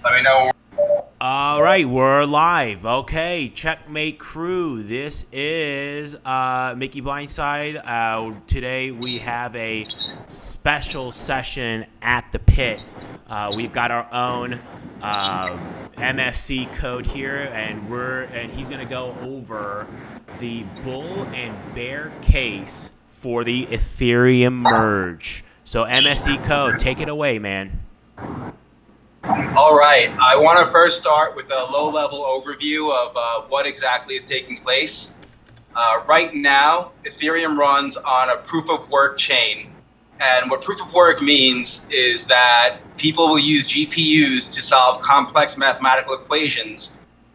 Let me know. All right, we're live. Okay, checkmate crew. This is Mickey Blindside. Today we have a special session at the pit. We've got our own MSC code here, and he's gonna go over the bull and bear case for the Ethereum merge. So MSC code, take it away, man. All right, I want to first start with a low-level overview of what exactly is taking place. Right now, Ethereum runs on a proof-of-work chain, and what proof-of-work means is that people will use GPUs to solve complex mathematical equations,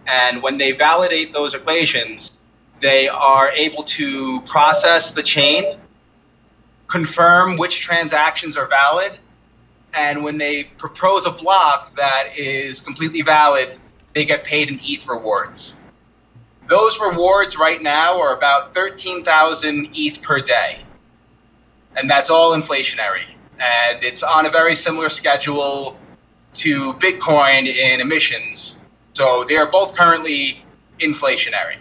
and when they validate those equations, they are able to process the chain, confirm which transactions are valid, and when they propose a block that is completely valid, they get paid in ETH rewards. Those rewards right now are about 13,000 ETH per day. And that's all inflationary. And it's on a very similar schedule to Bitcoin in emissions. So they are both currently inflationary.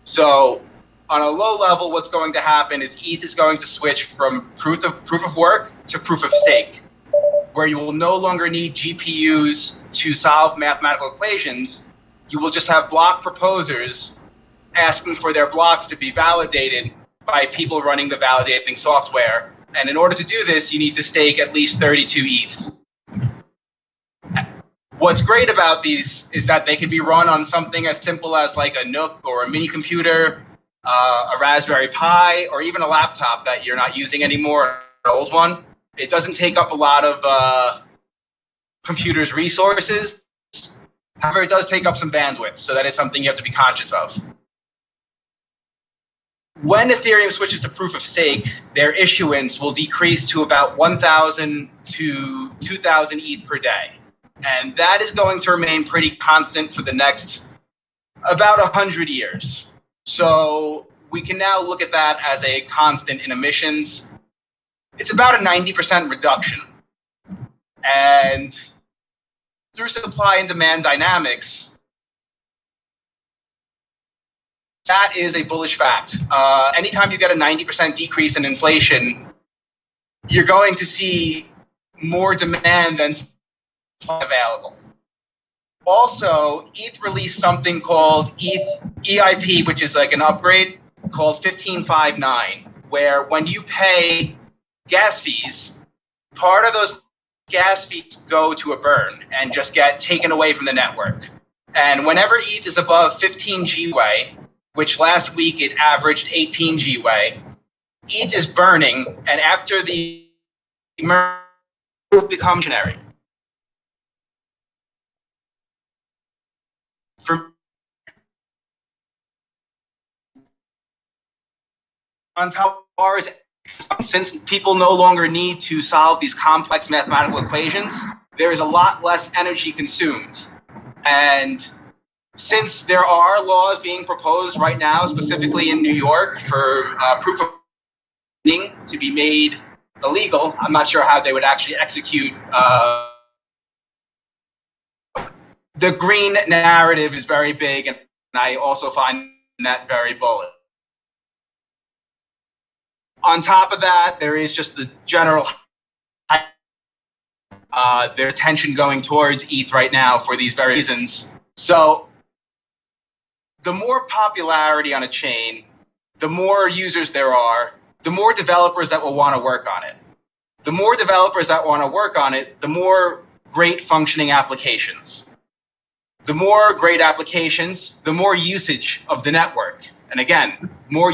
So on a low level, what's going to happen is ETH is going to switch from proof of work to proof of stake, where you will no longer need GPUs to solve mathematical equations. You will just have block proposers asking for their blocks to be validated by people running the validating software. And in order to do this, you need to stake at least 32 ETH. What's great about these is that they can be run on something as simple as like a Nook or a mini computer, a Raspberry Pi, or even a laptop that you're not using anymore, an old one. It doesn't take up a lot of computer's resources. However, it does take up some bandwidth, so that is something you have to be conscious of. When Ethereum switches to proof of stake, their issuance will decrease to about 1,000 to 2,000 ETH per day. And that is going to remain pretty constant for the next about 100 years. So we can now look at that as a constant in emissions. It's about a 90% reduction. And through supply and demand dynamics, that is a bullish fact. Anytime you get a 90% decrease in inflation, you're going to see more demand than supply available. Also, ETH released something called EIP, which is like an upgrade called 1559, where when you pay gas fees, part of those gas fees go to a burn and just get taken away from the network. And whenever ETH is above 15 GWay, which last week it averaged 18 GWay, ETH is burning, and after the merge will become generic. On top of ours, since people no longer need to solve these complex mathematical equations, there is a lot less energy consumed. And since there are laws being proposed right now, specifically in New York, for proof of stake to be made illegal, I'm not sure how they would actually execute. The green narrative is very big, and I also find that very bullish. On top of that, there is just the general there's attention going towards ETH right now for these very reasons. So the more popularity on a chain, the more users there are, the more developers that will want to work on it. The more developers that want to work on it, the more great functioning applications. The more great applications, the more usage of the network. And again, more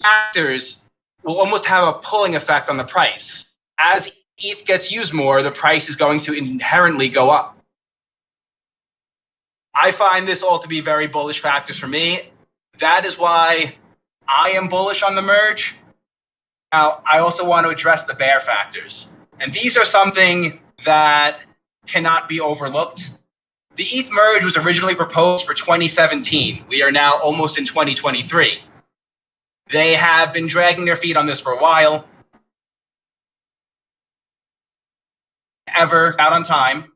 factors will almost have a pulling effect on the price. As ETH gets used more, the price is going to inherently go up. I find this all to be very bullish factors for me. That is why I am bullish on the merge. Now, I also want to address the bear factors. And these are something that cannot be overlooked. The ETH merge was originally proposed for 2017. We are now almost in 2023. They have been dragging their feet on this for a while. ever out on time,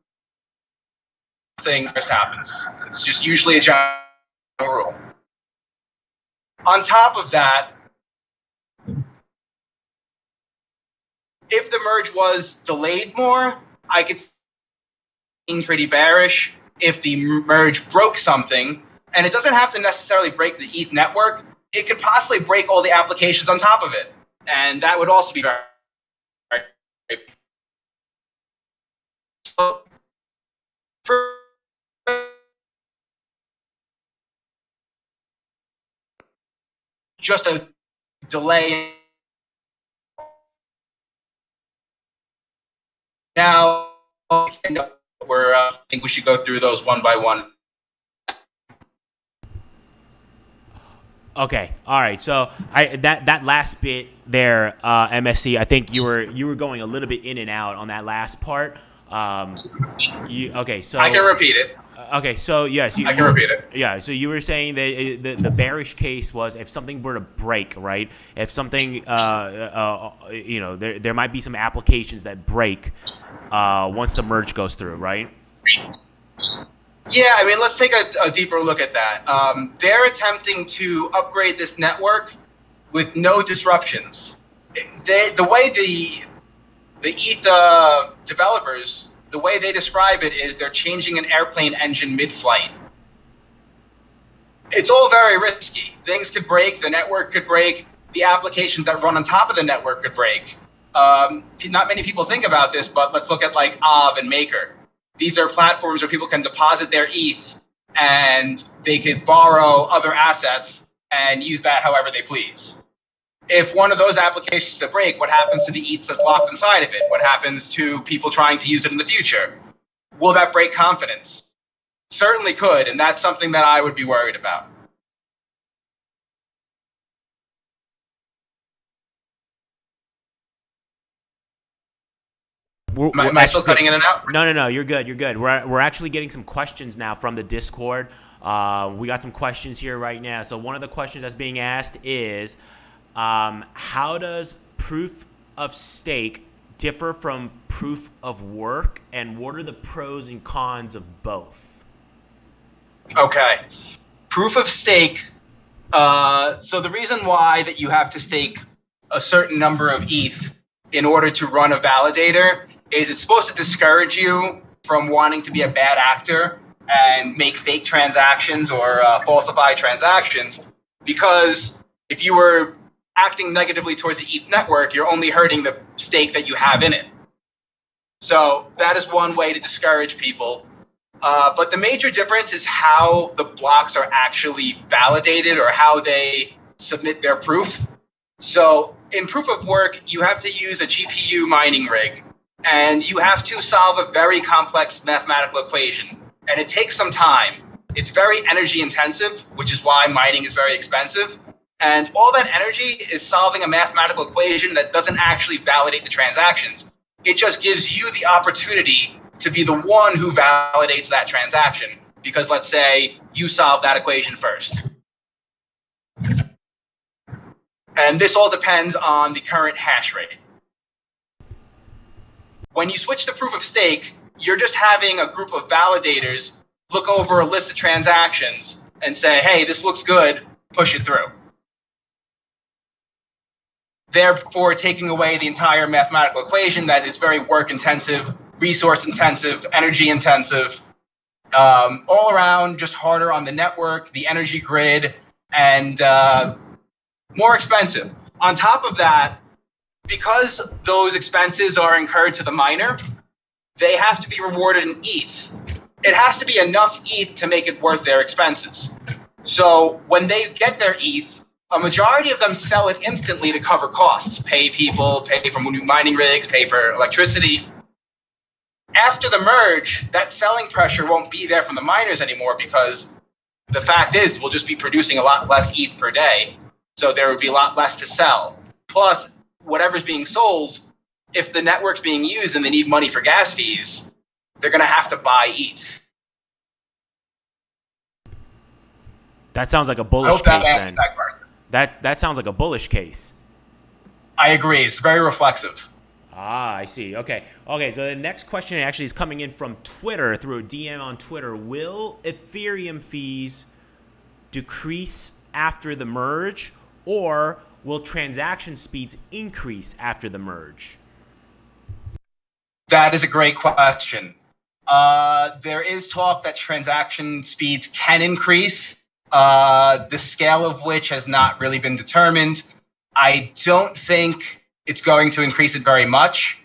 thing just happens. It's just usually a general rule. On top of that, if the merge was delayed more, I could see pretty bearish. If the merge broke something, and it doesn't have to necessarily break the ETH network, it could possibly break all the applications on top of it. And that would also be very, very so just a delay. Now, I think we should go through those one by one. Okay, all right. So that last bit there, MSC, I think you were going a little bit in and out on that last part. Okay, so I can repeat it. Okay, so yes, I can repeat it. Yeah, so you were saying that the bearish case was if something were to break, right? If something, there might be some applications that break once the merge goes through, right? Yeah, I mean, let's take a deeper look at that. They're attempting to upgrade this network with no disruptions. The way the ETH developers, the way they describe it is they're changing an airplane engine mid-flight. It's all very risky. Things could break, the network could break, the applications that run on top of the network could break. Not many people think about this, but let's look at like Aave and Maker. These are platforms where people can deposit their ETH and they could borrow other assets and use that however they please. If one of those applications to break, what happens to the ETH that's locked inside of it? What happens to people trying to use it in the future? Will that break confidence? Certainly could, and that's something that I would be worried about. Am I still cutting in and out? No, you're good. You're good. We're actually getting some questions now from the Discord. We got some questions here right now. So one of the questions that's being asked is, how does proof of stake differ from proof of work, and what are the pros and cons of both? Okay. Proof of stake. So the reason why that you have to stake a certain number of ETH in order to run a validator is it's supposed to discourage you from wanting to be a bad actor and make fake transactions or falsify transactions, because if you were acting negatively towards the ETH network, you're only hurting the stake that you have in it. So that is one way to discourage people. But the major difference is how the blocks are actually validated or how they submit their proof. So in proof of work, you have to use a GPU mining rig, and you have to solve a very complex mathematical equation. And it takes some time. It's very energy intensive, which is why mining is very expensive. And all that energy is solving a mathematical equation that doesn't actually validate the transactions. It just gives you the opportunity to be the one who validates that transaction, because let's say you solve that equation first. And this all depends on the current hash rate. When you switch to proof of stake, you're just having a group of validators look over a list of transactions and say, hey, this looks good, push it through. Therefore, taking away the entire mathematical equation that is very work-intensive, resource-intensive, energy-intensive, all around just harder on the network, the energy grid, and more expensive. On top of that, because those expenses are incurred to the miner, they have to be rewarded in ETH. It has to be enough ETH to make it worth their expenses. So when they get their ETH, a majority of them sell it instantly to cover costs, pay people, pay for new mining rigs, pay for electricity. After the merge, that selling pressure won't be there from the miners anymore, because the fact is we'll just be producing a lot less ETH per day. So there would be a lot less to sell. Plus, whatever's being sold, if the network's being used and they need money for gas fees, they're going to have to buy ETH. That sounds like a bullish case then. That sounds like a bullish case. I agree. It's very reflexive. Ah, I see. Okay. Okay. So the next question actually is coming in from Twitter through a DM on Twitter. Will Ethereum fees decrease after the merge, or will transaction speeds increase after the merge? That is a great question. There is talk that transaction speeds can increase, the scale of which has not really been determined. I don't think it's going to increase it very much.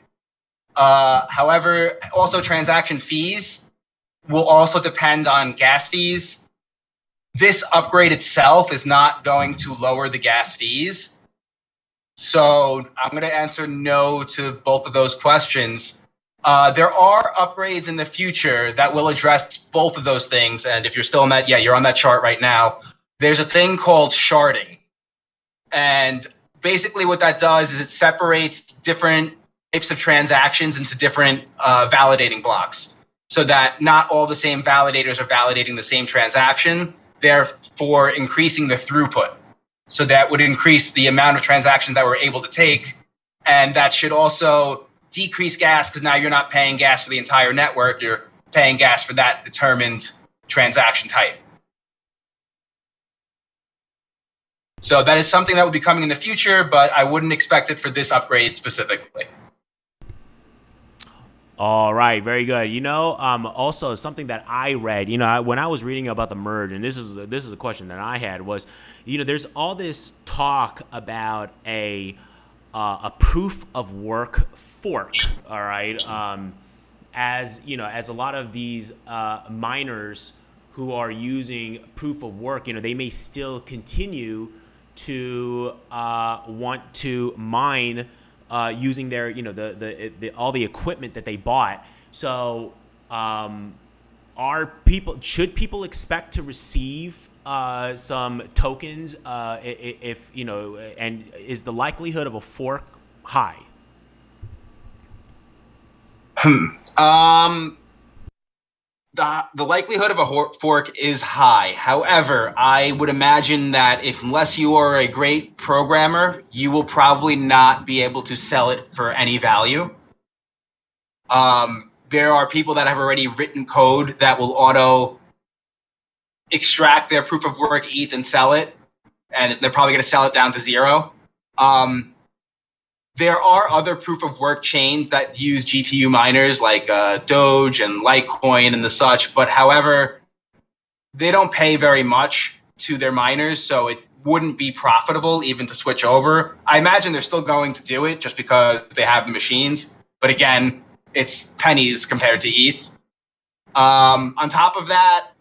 However, also transaction fees will also depend on gas fees. This upgrade itself is not going to lower the gas fees. So I'm going to answer no to both of those questions. There are upgrades in the future that will address both of those things. And if you're still on that, yeah, you're on that chart right now. There's a thing called sharding. And basically what that does is it separates different types of transactions into different validating blocks so that not all the same validators are validating the same transaction, therefore increasing the throughput. So that would increase the amount of transactions that we're able to take. And that should also decrease gas because now you're not paying gas for the entire network. You're paying gas for that determined transaction type. So that is something that will be coming in the future, but I wouldn't expect it for this upgrade specifically. All right, very good. Also something that I read, when I was reading about the merge, and this is a question that I had was, there's all this talk about a proof of work fork. All right, as a lot of these miners who are using proof of work, they may still continue to want to mine using their, all the equipment that they bought. So, should people expect to receive some tokens if and is the likelihood of a fork high? The likelihood of a fork is high. However, I would imagine that unless you are a great programmer, you will probably not be able to sell it for any value. There are people that have already written code that will auto extract their proof of work ETH and sell it, and they're probably going to sell it down to zero. There are other proof of work chains that use GPU miners like Doge and Litecoin and the such, but however, they don't pay very much to their miners, so it wouldn't be profitable even to switch over. I imagine they're still going to do it just because they have the machines, but again, it's pennies compared to ETH. On top of that,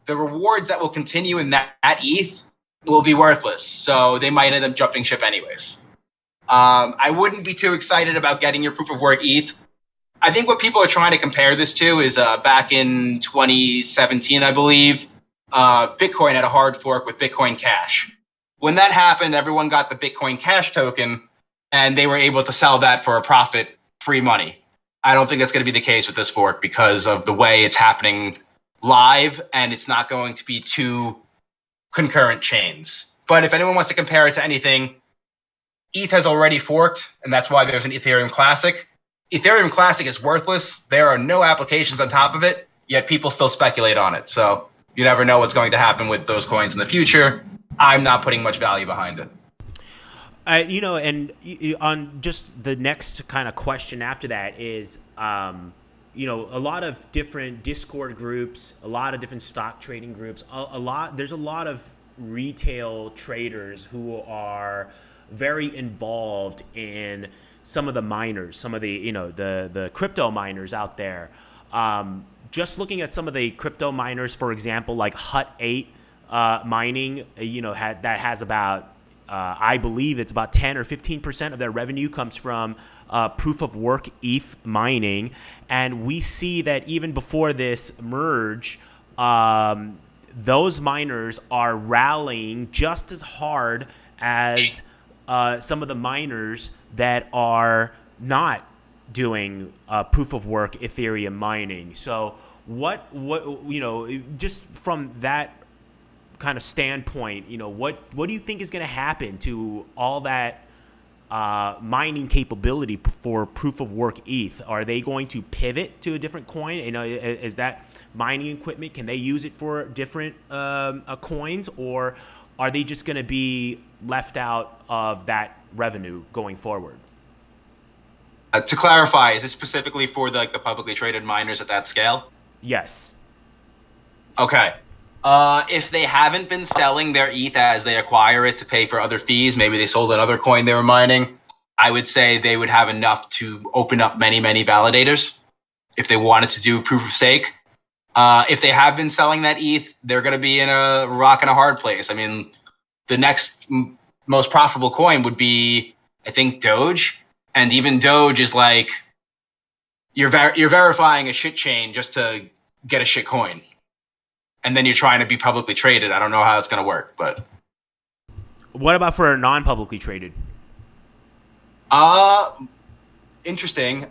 the rewards that will continue in that ETH will be worthless, so they might end up jumping ship anyways. I wouldn't be too excited about getting your proof of work ETH. I think what people are trying to compare this to is back in 2017, I believe, Bitcoin had a hard fork with Bitcoin Cash. When that happened, everyone got the Bitcoin Cash token, and they were able to sell that for a profit, free money. I don't think that's going to be the case with this fork because of the way it's happening live, and it's not going to be two concurrent chains. But if anyone wants to compare it to anything, ETH has already forked, and that's why there's an Ethereum Classic. Ethereum Classic is worthless. There are no applications on top of it, yet people still speculate on it. So you never know what's going to happen with those coins in the future. I'm not putting much value behind it. And on just the next kind of question after that is, a lot of different Discord groups, a lot of different stock trading groups, there's a lot of retail traders who are very involved in some of the miners, some of the, the crypto miners out there. Just looking at some of the crypto miners, for example, like Hut8 mining, that has about, I believe it's about 10 or 15% of their revenue comes from proof of work ETH mining. And we see that even before this merge, those miners are rallying just as hard as some of the miners that are not doing proof of work Ethereum mining. So what just from that kind of standpoint, what do you think is going to happen to all that mining capability for proof of work ETH? Are they going to pivot to a different coin? Is that mining equipment? Can they use it for different coins, or are they just going to be left out of that revenue going forward? To clarify, is this specifically for the publicly traded miners at that scale? Yes. Okay. If they haven't been selling their ETH as they acquire it to pay for other fees, maybe they sold another coin they were mining, I would say they would have enough to open up many, many validators if they wanted to do proof of stake. If they have been selling that ETH, they're going to be in a rock and a hard place. I mean, the next most profitable coin would be, I think, Doge. And even Doge is like, you're verifying a shit chain just to get a shit coin. And then you're trying to be publicly traded. I don't know how it's going to work, but. What about for non-publicly traded? Interesting.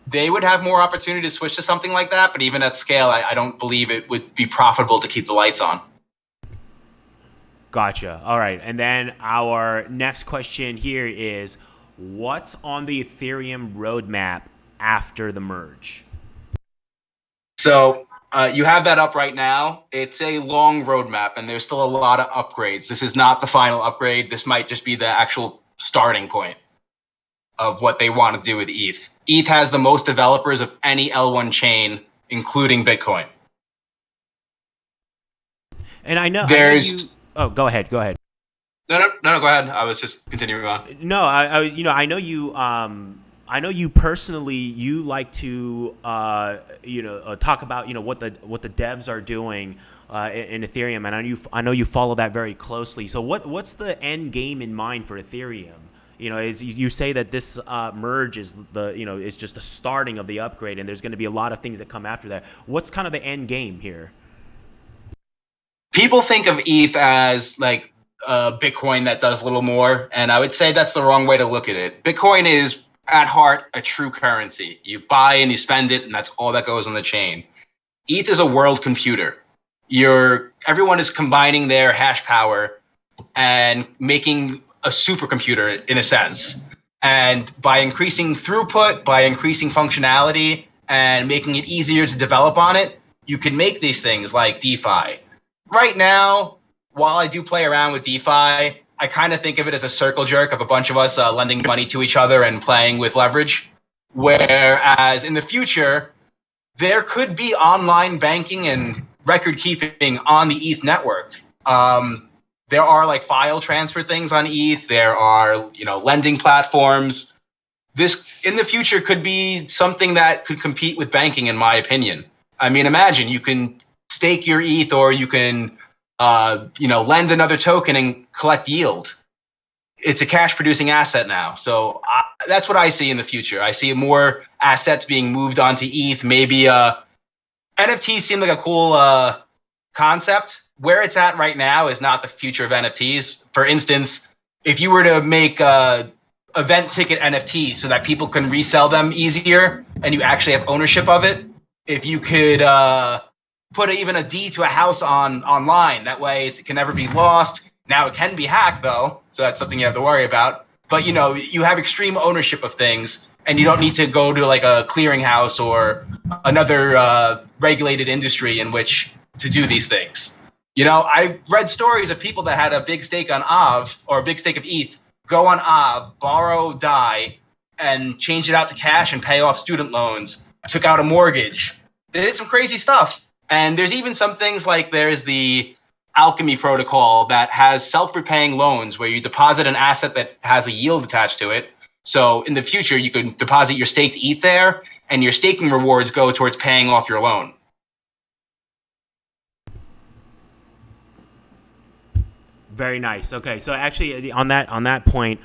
They would have more opportunity to switch to something like that, but even at scale, I don't believe it would be profitable to keep the lights on. Gotcha. All right. And then our next question here is, what's on the Ethereum roadmap after the merge? So you have that up right now. It's a long roadmap, and there's still a lot of upgrades. This is not the final upgrade. This might just be the actual starting point of what they want to do with ETH. ETH has the most developers of any L1 chain, including Bitcoin. And I know Oh, go ahead. No, go ahead. I was just continuing on. No, I know you. I know you personally. You like to, talk about what the devs are doing in Ethereum, and I know you follow that very closely. So what's the end game in mind for Ethereum? You say that this merge is it's just the starting of the upgrade, and there's going to be a lot of things that come after that. What's kind of the end game here? People think of ETH as like Bitcoin that does a little more, and I would say that's the wrong way to look at it. Bitcoin is at heart a true currency. You buy and you spend it, and that's all that goes on the chain. ETH is a world computer. Everyone is combining their hash power and making a supercomputer in a sense. And by increasing throughput, by increasing functionality, and making it easier to develop on it, you can make these things like DeFi. Right now, while I do play around with DeFi, I kind of think of it as a circle jerk of a bunch of us lending money to each other and playing with leverage. Whereas in the future, there could be online banking and record keeping on the ETH network. There are like file transfer things on ETH. There are, lending platforms. This in the future could be something that could compete with banking, in my opinion. I mean, imagine you can stake your ETH, or you can, lend another token and collect yield. It's a cash producing asset now. So that's what I see in the future. I see more assets being moved onto ETH. Maybe NFTs seem like a cool concept. Where it's at right now is not the future of NFTs. For instance, if you were to make event ticket NFTs so that people can resell them easier and you actually have ownership of it, if you could put even a deed to a house online, that way it can never be lost. Now it can be hacked though, so that's something you have to worry about. But you have extreme ownership of things, and you don't need to go to like a clearinghouse or another regulated industry in which to do these things. I read stories of people that had a big stake on AAV or a big stake of ETH, go on AAV, borrow DAI, and change it out to cash and pay off student loans, took out a mortgage. They did some crazy stuff. And there's even some things like there's the Alchemy protocol that has self-repaying loans where you deposit an asset that has a yield attached to it. So in the future, you could deposit your staked ETH there, and your staking rewards go towards paying off your loan. Very nice. Okay, so actually on that point,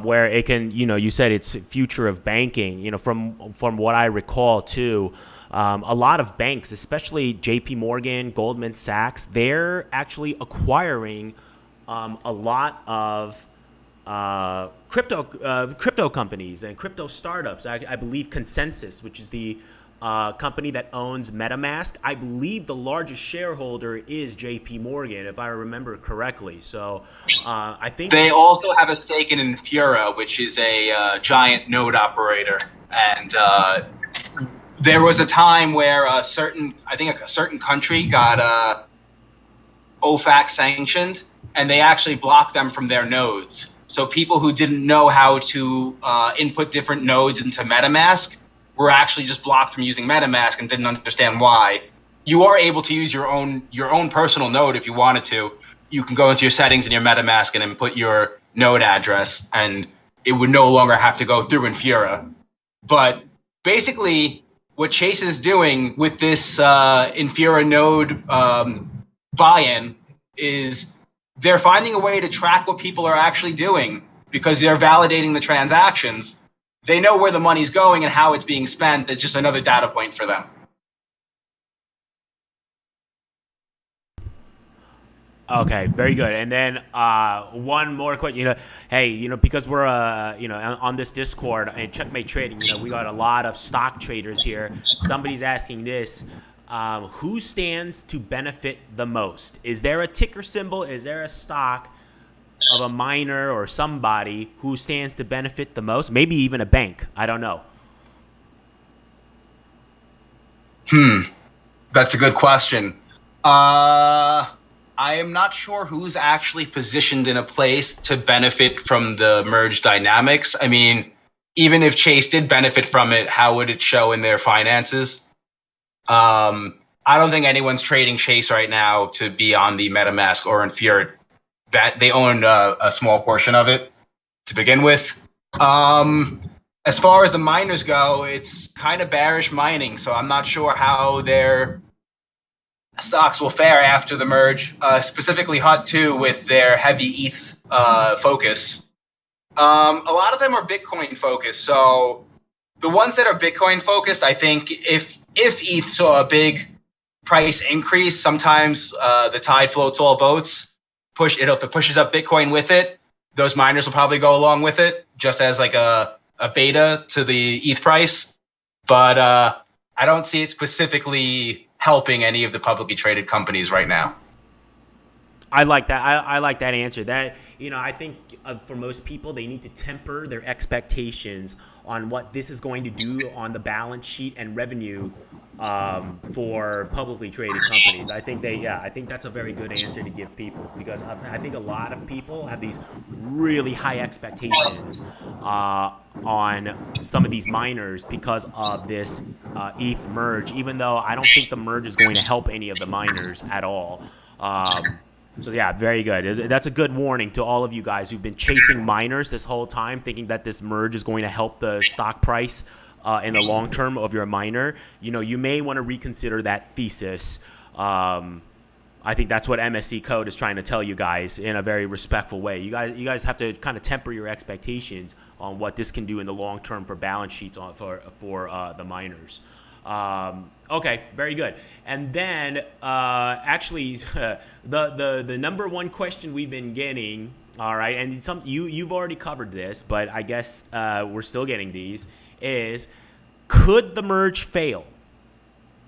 where it can, you said it's future of banking. From what I recall too, a lot of banks, especially J.P. Morgan, Goldman Sachs, they're actually acquiring a lot of crypto companies and crypto startups. I believe Consensus, which is the company that owns MetaMask. I believe the largest shareholder is JP Morgan, if I remember correctly. So I think they also have a stake in Infura, which is a giant node operator. And there was a time where a certain country got OFAC sanctioned, and they actually blocked them from their nodes. So people who didn't know how to input different nodes into MetaMask were actually just blocked from using MetaMask and didn't understand why. You are able to use your own personal node if you wanted to. You can go into your settings in your MetaMask and input your node address, and it would no longer have to go through Infura. But basically, what Chase is doing with this Infura node buy-in is they're finding a way to track what people are actually doing because they're validating the transactions. They know where the money's going and how it's being spent. It's just another data point for them. Okay, very good. And then one more question. Hey, because we're on this Discord and Checkmate Trading, we got a lot of stock traders here. Somebody's asking this: who stands to benefit the most? Is there a ticker symbol? Is there a stock of a miner or somebody who stands to benefit the most? Maybe even a bank. I don't know. That's a good question. I am not sure who's actually positioned in a place to benefit from the merge dynamics. I mean, even if Chase did benefit from it, how would it show in their finances? I don't think anyone's trading Chase right now to be on the MetaMask or Infura. That they own a small portion of it to begin with. As far as the miners go, it's kind of bearish mining, so I'm not sure how their stocks will fare after the merge, specifically Hut 2 with their heavy ETH focus. A lot of them are Bitcoin focused, so the ones that are Bitcoin focused, I think if ETH saw a big price increase, sometimes the tide floats all boats. If it pushes up Bitcoin with it, those miners will probably go along with it, just as like a beta to the ETH price. But I don't see it specifically helping any of the publicly traded companies right now. I like that. I like that answer. That I think for most people, they need to temper their expectations on what this is going to do on the balance sheet and revenue for publicly traded companies. I think that's a very good answer to give people, because I think a lot of people have these really high expectations on some of these miners because of this ETH merge, even though I don't think the merge is going to help any of the miners at all. So yeah, very good. That's a good warning to all of you guys who've been chasing miners this whole time, thinking that this merge is going to help the stock price in the long term of your miner. You may want to reconsider that thesis. I think that's what MSC Code is trying to tell you guys in a very respectful way. You guys have to kind of temper your expectations on what this can do in the long term for balance sheets for the miners. Okay, very good. And then actually the number one question we've been getting, all right, and you've already covered this, but I guess we're still getting these, is could the merge fail?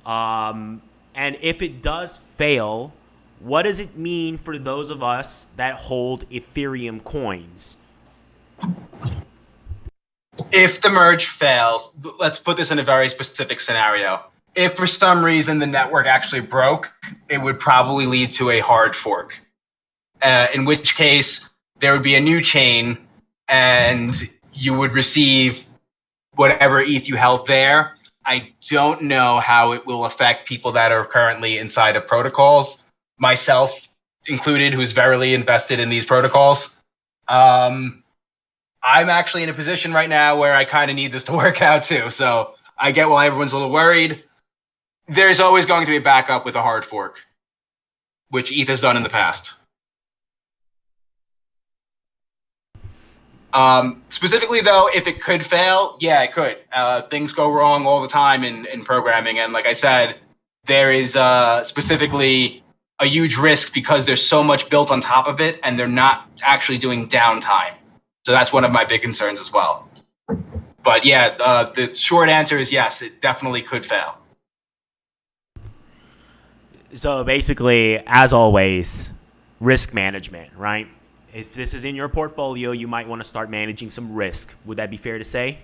And if it does fail, what does it mean for those of us that hold Ethereum coins? If the merge fails, let's put this in a very specific scenario. If for some reason the network actually broke, it would probably lead to a hard fork, in which case there would be a new chain and you would receive whatever ETH you held there. I don't know how it will affect people that are currently inside of protocols, myself included, who's verily invested in these protocols. I'm actually in a position right now where I kind of need this to work out too. So I get why everyone's a little worried. There's always going to be a backup with a hard fork, which ETH has done in the past. Specifically though, if it could fail, yeah, it could. Things go wrong all the time in programming. And like I said, there is specifically a huge risk because there's so much built on top of it and they're not actually doing downtime. So that's one of my big concerns as well. But yeah, the short answer is yes, it definitely could fail. So basically, as always, risk management, right? If this is in your portfolio, you might want to start managing some risk. Would that be fair to say?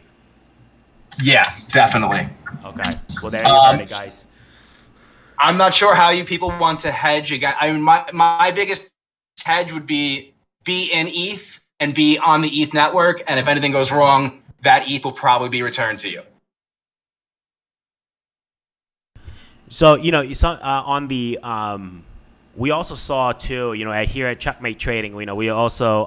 Yeah, definitely. Okay. Well, there you have it, guys. I'm not sure how you people want to hedge again. I mean, my biggest hedge would be in ETH and be on the ETH network. And if anything goes wrong, that ETH will probably be returned to you. So, on the, we also saw too, here at Checkmate Trading, we also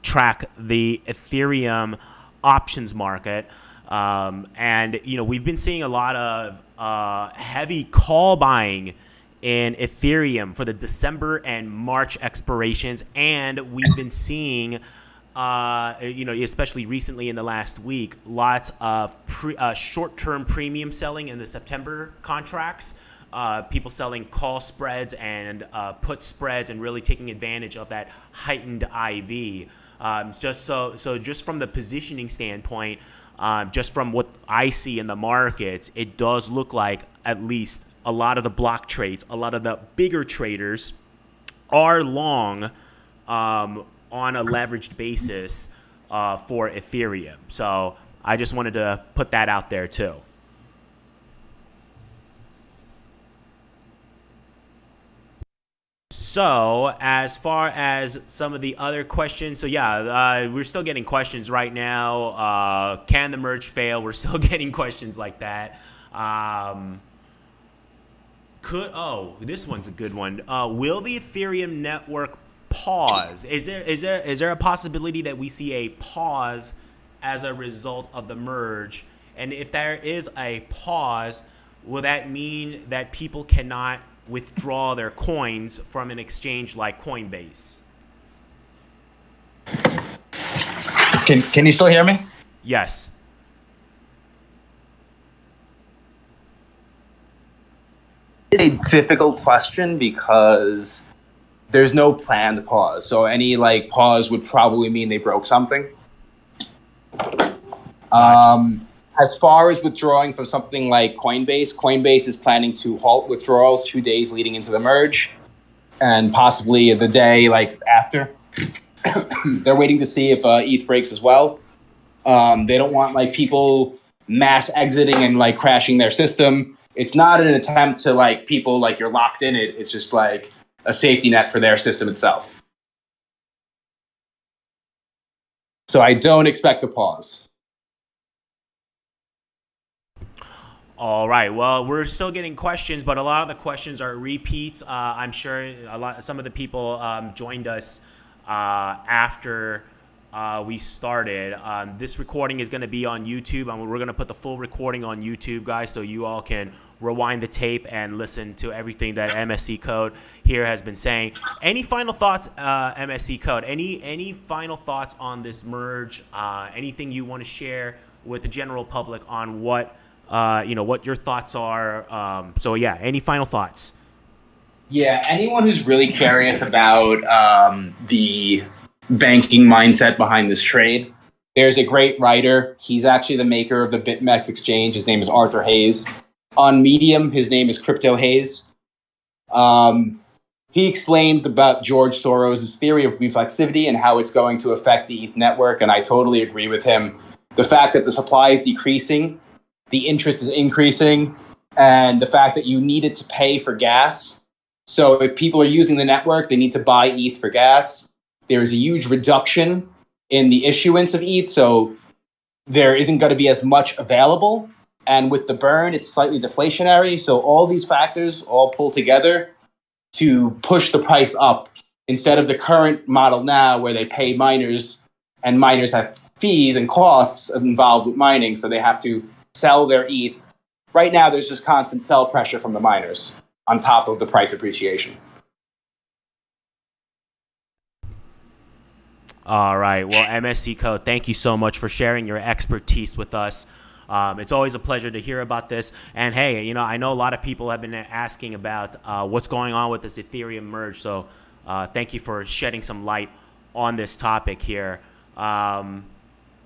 track the Ethereum options market. And, we've been seeing a lot of heavy call buying in Ethereum for the December and March expirations. And we've been seeing, especially recently in the last week, lots of short-term premium selling in the September contracts. People selling call spreads and put spreads and really taking advantage of that heightened IV. Just from the positioning standpoint, just from what I see in the markets, it does look like at least a lot of the block trades, a lot of the bigger traders are long on a leveraged basis for Ethereum. So I just wanted to put that out there too. So as far as some of the other questions, so yeah, we're still getting questions right now. Can the merge fail? We're still getting questions like that. This one's a good one. Will the Ethereum network pause? Is there a possibility that we see a pause as a result of the merge? And if there is a pause, will that mean that people cannot withdraw their coins from an exchange like Coinbase? Can you still hear me? Yes. It's a difficult question because there's no planned pause. So any pause would probably mean they broke something. Gotcha. As far as withdrawing from something like Coinbase is planning to halt withdrawals 2 days leading into the merge and possibly the day after. They're waiting to see if ETH breaks as well. They don't want people mass exiting and crashing their system. It's not an attempt to people you're locked in it. It's just a safety net for their system itself. So I don't expect a pause. All right. Well, we're still getting questions, but a lot of the questions are repeats. I'm sure some of the people joined us after we started. This recording is going to be on YouTube, and we're going to put the full recording on YouTube, guys, so you all can rewind the tape and listen to everything that MSC Code here has been saying. Any final thoughts, MSC Code? Any final thoughts on this merge? Anything you want to share with the general public on what your thoughts are? So yeah, any final thoughts? Yeah, anyone who's really curious about the banking mindset behind this trade, there's a great writer. He's actually the maker of the BitMEX exchange. His name is Arthur Hayes. On Medium, his name is Crypto Hayes. He explained about George Soros' theory of reflexivity and how it's going to affect the ETH network, and I totally agree with him. The fact that the supply is decreasing, the interest is increasing, and the fact that you needed to pay for gas. So if people are using the network, they need to buy ETH for gas. There's a huge reduction in the issuance of ETH, so there isn't going to be as much available. And with the burn, it's slightly deflationary. So all these factors all pull together to push the price up instead of the current model now where they pay miners and miners have fees and costs involved with mining. So they have to sell their ETH. Right now, there's just constant sell pressure from the miners on top of the price appreciation. All right. Well, MSC Code, thank you so much for sharing your expertise with us. It's always a pleasure to hear about this. And hey, I know a lot of people have been asking about what's going on with this Ethereum merge. So thank you for shedding some light on this topic here.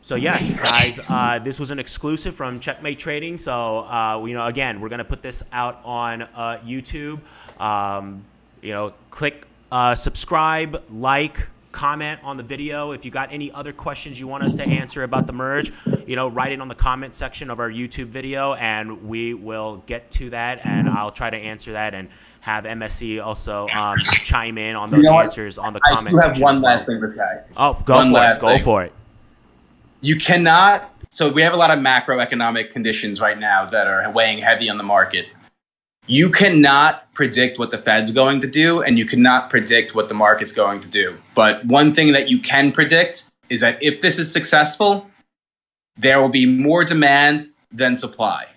So yes, guys, this was an exclusive from Checkmate Trading. So again, we're gonna put this out on YouTube. Click subscribe, like, comment on the video. If you got any other questions you want us to answer about the merge, write it on the comment section of our YouTube video, and we will get to that. And I'll try to answer that, and have MSC also chime in on those answers on the comment section. I have one last thing for this guy. Oh, go for it. You cannot. So we have a lot of macroeconomic conditions right now that are weighing heavy on the market. You cannot predict what the Fed's going to do, and you cannot predict what the market's going to do. But one thing that you can predict is that if this is successful, there will be more demand than supply.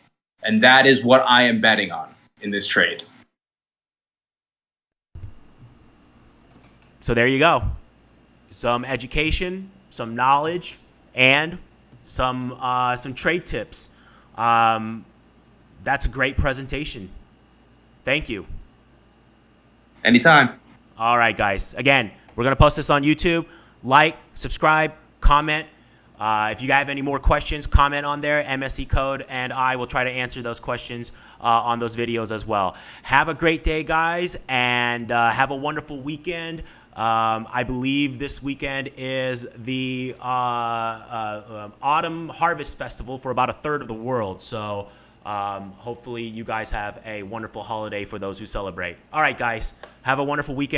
And that is what I am betting on in this trade. So there you go. Some education, some knowledge, and some trade tips. That's a great presentation. Thank you. Anytime. All right, guys. Again, we're going to post this on YouTube. Like, subscribe, comment. If you have any more questions, comment on there. MSC Code and I will try to answer those questions on those videos as well. Have a great day, guys, and have a wonderful weekend. I believe this weekend is the Autumn Harvest Festival for about a third of the world. So hopefully you guys have a wonderful holiday for those who celebrate. All right, guys, have a wonderful weekend.